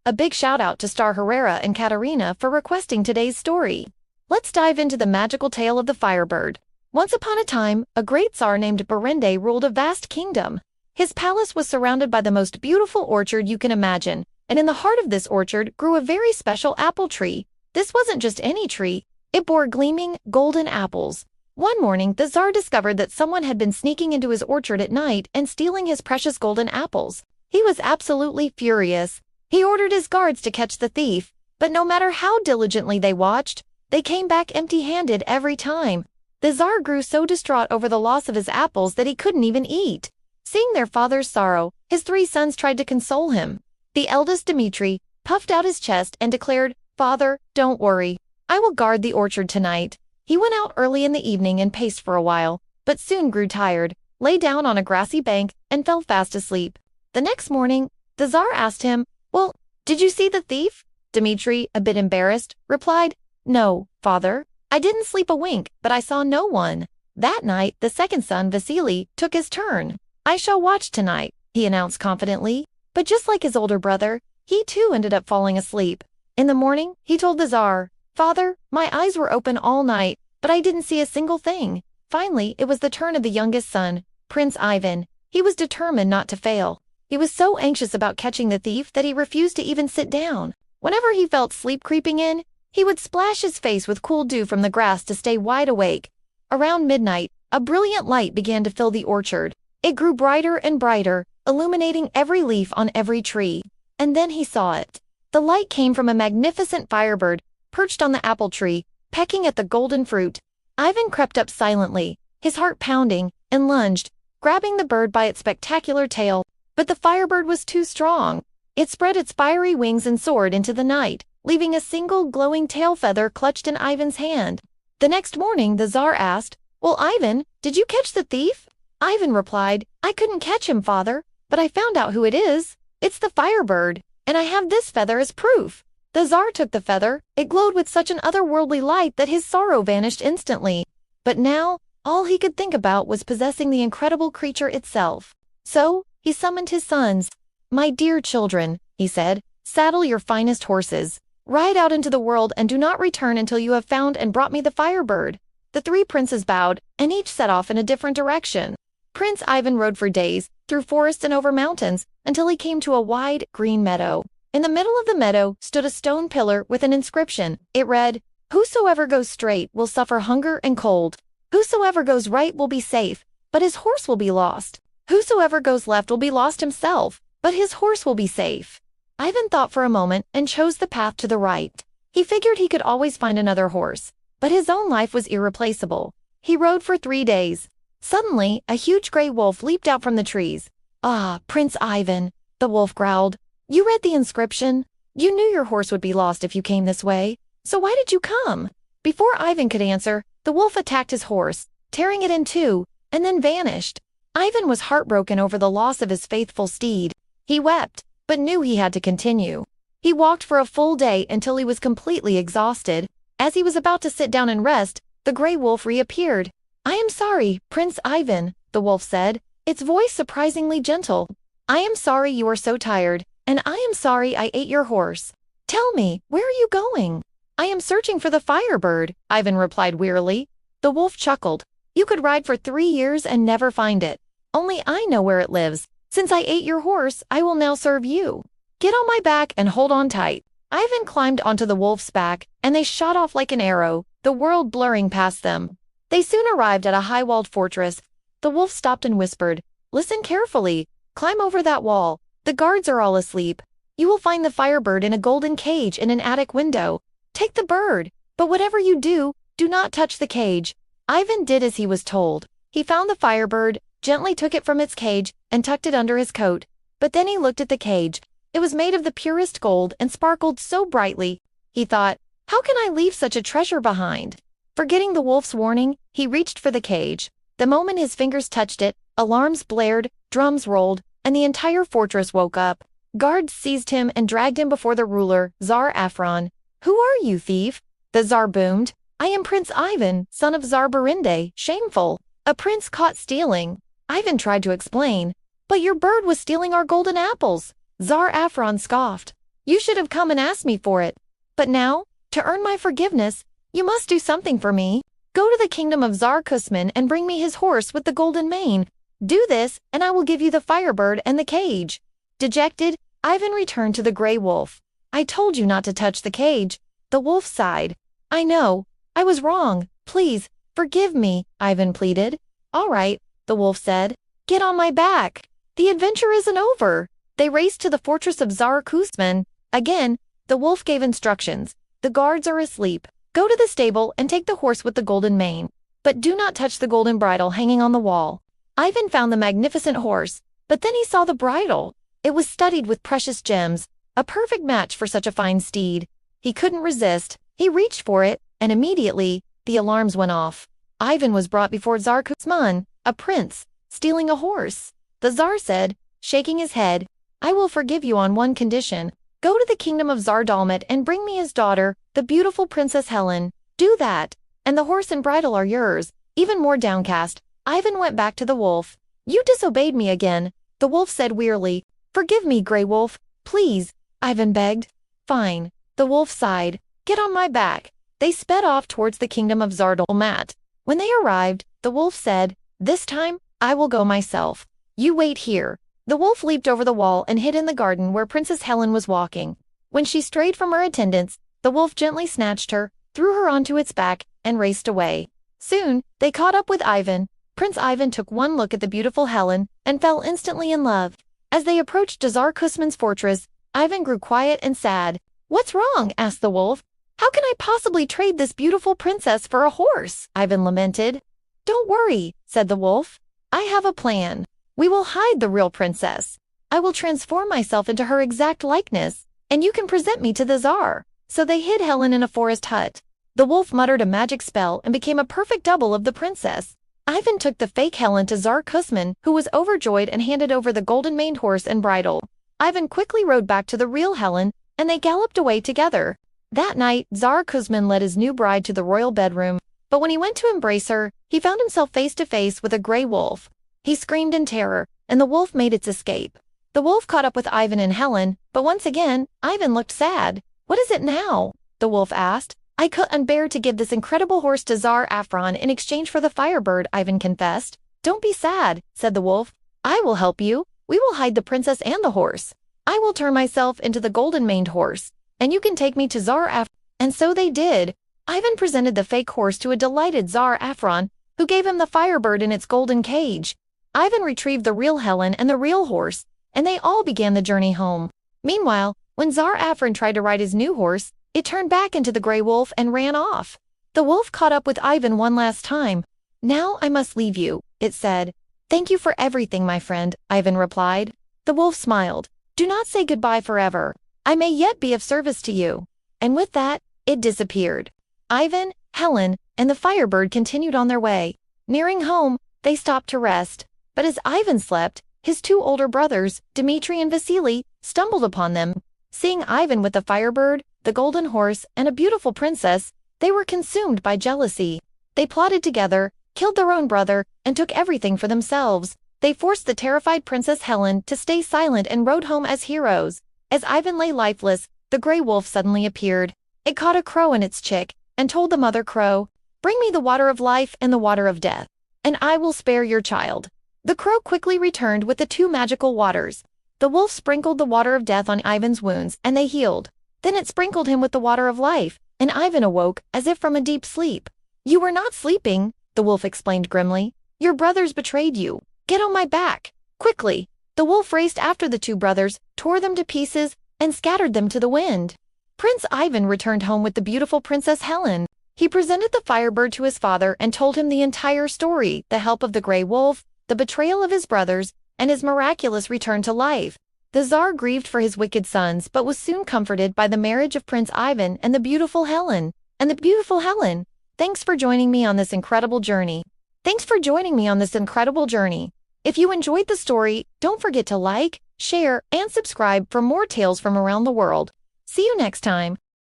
A big shout out to Star Herrera and Katarina for requesting today's story. Let's dive into the magical tale of the FireBird. Once upon a time, a great tsar named Berende ruled a vast kingdom. His palace was surrounded by the most beautiful orchard you can imagine, and in the heart of this orchard grew a very special apple tree. This wasn't just any tree, it bore gleaming, golden apples. One morning, the tsar discovered that someone had been sneaking into his orchard at night and stealing his precious golden apples. He was absolutely furious. He ordered his guards to catch the thief, but no matter how diligently they watched, they came back empty-handed every time. The tsar grew so distraught over the loss of his apples that he couldn't even eat. Seeing their father's sorrow, his three sons tried to console him. The eldest, Dmitri, puffed out his chest and declared, "Father, don't worry. I will guard the orchard tonight." He went out early in the evening and paced for a while, but soon grew tired, lay down on a grassy bank, and fell fast asleep. The next morning, the tsar asked him, "Well, did you see the thief?" Dmitri, a bit embarrassed, replied, "No, father. I didn't sleep a wink, but I saw no one." That night, the second son, Vasily, took his turn. "I shall watch tonight," he announced confidently. But just like his older brother, he too ended up falling asleep. In the morning, he told the tsar, "Father, my eyes were open all night, but I didn't see a single thing." Finally, it was the turn of the youngest son, Prince Ivan. He was determined not to fail. He was so anxious about catching the thief that he refused to even sit down. Whenever he felt sleep creeping in, he would splash his face with cool dew from the grass to stay wide awake. Around midnight, a brilliant light began to fill the orchard. It grew brighter and brighter, illuminating every leaf on every tree. And then he saw it. The light came from a magnificent FireBird, perched on the apple tree, pecking at the golden fruit. Ivan crept up silently, his heart pounding, and lunged, grabbing the bird by its spectacular tail. But the FireBird was too strong. It spread its fiery wings and soared into the night, leaving a single glowing tail feather clutched in Ivan's hand. The next morning, the tsar asked, "Well, Ivan, did you catch the thief?" Ivan replied, "I couldn't catch him, father, but I found out who it is. It's the FireBird, and I have this feather as proof." The tsar took the feather. It glowed with such an otherworldly light that his sorrow vanished instantly. But now, all he could think about was possessing the incredible creature itself. So, he summoned his sons. "My dear children," he said, "saddle your finest horses. Ride out into the world and do not return until you have found and brought me the FireBird." The three princes bowed, and each set off in a different direction. Prince Ivan rode for days, through forests and over mountains, until he came to a wide, green meadow. In the middle of the meadow stood a stone pillar with an inscription. It read, "Whosoever goes straight will suffer hunger and cold. Whosoever goes right will be safe, but his horse will be lost. Whosoever goes left will be lost himself, but his horse will be safe." Ivan thought for a moment and chose the path to the right. He figured he could always find another horse, but his own life was irreplaceable. He rode for 3 days. Suddenly, a huge gray wolf leaped out from the trees. "Ah, Prince Ivan," the wolf growled. "You read the inscription. You knew your horse would be lost if you came this way. So why did you come?" Before Ivan could answer, the wolf attacked his horse, tearing it in two, and then vanished. Ivan was heartbroken over the loss of his faithful steed. He wept, but knew he had to continue. He walked for a full day until he was completely exhausted. As he was about to sit down and rest, the gray wolf reappeared. "I am sorry, Prince Ivan," the wolf said, its voice surprisingly gentle. "I am sorry you are so tired, and I am sorry I ate your horse. Tell me, where are you going?" "I am searching for the FireBird," Ivan replied wearily. The wolf chuckled. "You could ride for 3 years and never find it. Only I know where it lives. Since I ate your horse, I will now serve you. Get on my back and hold on tight." Ivan climbed onto the wolf's back, and they shot off like an arrow, the world blurring past them. They soon arrived at a high-walled fortress. The wolf stopped and whispered, "Listen carefully. Climb over that wall. The guards are all asleep. You will find the FireBird in a golden cage in an attic window. Take the bird, but whatever you do, do not touch the cage." Ivan did as he was told. He found the FireBird, gently took it from its cage, and tucked it under his coat. But then he looked at the cage. It was made of the purest gold and sparkled so brightly. He thought, "How can I leave such a treasure behind?" Forgetting the wolf's warning, he reached for the cage. The moment his fingers touched it, alarms blared, drums rolled, and the entire fortress woke up. Guards seized him and dragged him before the ruler, Tsar Afron. "Who are you, thief?" the Tsar boomed. "I am Prince Ivan, son of Tsar Berende. Shameful. A prince caught stealing." Ivan tried to explain. "But your bird was stealing our golden apples." Tsar Afron scoffed. You should have come and asked me for it. But now, to earn my forgiveness, you must do something for me. Go to the kingdom of Tsar Kusman and bring me his horse with the golden mane. Do this, and I will give you the FireBird and the cage." Dejected, Ivan returned to the gray wolf. "I told you not to touch the cage." The wolf sighed. "I know. I was wrong. Please, forgive me," Ivan pleaded. "All right," the wolf said. "Get on my back. The adventure isn't over." They raced to the fortress of Tsar Kusman. Again, the wolf gave instructions. "The guards are asleep. Go to the stable and take the horse with the golden mane. But do not touch the golden bridle hanging on the wall." Ivan found the magnificent horse, but then he saw the bridle. It was studded with precious gems, a perfect match for such a fine steed. He couldn't resist. He reached for it, and immediately, the alarms went off. Ivan was brought before Tsar Kusman, a prince, stealing a horse. The Tsar said, shaking his head, "I will forgive you on one condition. Go to the kingdom of Tsar Dalmat and bring me his daughter, the beautiful Princess Helen. Do that, and the horse and bridle are yours." Even more downcast, Ivan went back to the wolf. "You disobeyed me again," the wolf said wearily. "Forgive me, Grey Wolf, please," Ivan begged. "Fine," the wolf sighed. "Get on my back." They sped off towards the kingdom of Tsar Dalmat. When they arrived, the wolf said, "This time, I will go myself. You wait here." The wolf leaped over the wall and hid in the garden where Princess Helen was walking. When she strayed from her attendants, the wolf gently snatched her, threw her onto its back, and raced away. Soon, they caught up with Ivan. Prince Ivan took one look at the beautiful Helen and fell instantly in love. As they approached Tsar Kusman's fortress, Ivan grew quiet and sad. "What's wrong?" asked the wolf. "How can I possibly trade this beautiful princess for a horse?" Ivan lamented. "Don't worry," said the wolf. "I have a plan. We will hide the real princess. I will transform myself into her exact likeness, and you can present me to the Tsar." So they hid Helen in a forest hut. The wolf muttered a magic spell and became a perfect double of the princess. Ivan took the fake Helen to Tsar Kusman, who was overjoyed and handed over the golden-maned horse and bridle. Ivan quickly rode back to the real Helen, and they galloped away together. That night, Tsar Kusman led his new bride to the royal bedroom, but when he went to embrace her, he found himself face to face with a gray wolf. He screamed in terror, and the wolf made its escape. The wolf caught up with Ivan and Helen, but once again, Ivan looked sad. "What is it now?" the wolf asked. "I couldn't bear to give this incredible horse to Tsar Afron in exchange for the FireBird," Ivan confessed. "Don't be sad," said the wolf. "I will help you. We will hide the princess and the horse. I will turn myself into the golden-maned horse, and you can take me to Tsar Afron." And so they did. Ivan presented the fake horse to a delighted Tsar Afron, who gave him the FireBird in its golden cage. Ivan retrieved the real Helen and the real horse, and they all began the journey home. Meanwhile, when Tsar Afron tried to ride his new horse, it turned back into the gray wolf and ran off. The wolf caught up with Ivan one last time. "Now I must leave you," it said. "Thank you for everything, my friend," Ivan replied. The wolf smiled. "Do not say goodbye forever. I may yet be of service to you." And with that, it disappeared. Ivan, Helen, and the FireBird continued on their way. Nearing home, they stopped to rest. But as Ivan slept, his two older brothers, Dmitri and Vasily, stumbled upon them. Seeing Ivan with the FireBird, the golden horse, and a beautiful princess, they were consumed by jealousy. They plotted together, killed their own brother, and took everything for themselves. They forced the terrified Princess Helen to stay silent and rode home as heroes. As Ivan lay lifeless, the gray wolf suddenly appeared. It caught a crow in its chick and told the mother crow, "Bring me the water of life and the water of death, and I will spare your child." The crow quickly returned with the two magical waters. The wolf sprinkled the water of death on Ivan's wounds, and they healed. Then it sprinkled him with the water of life, and Ivan awoke as if from a deep sleep. "You were not sleeping," the wolf explained grimly. "Your brothers betrayed you. Get on my back, quickly." The wolf raced after the two brothers, tore them to pieces, and scattered them to the wind. Prince Ivan returned home with the beautiful Princess Helen. He presented the FireBird to his father and told him the entire story, the help of the gray wolf, the betrayal of his brothers, and his miraculous return to life. The Tsar grieved for his wicked sons but was soon comforted by the marriage of Prince Ivan and the beautiful Helen. Thanks for joining me on this incredible journey. If you enjoyed the story, don't forget to like, share, and subscribe for more tales from around the world. See you next time.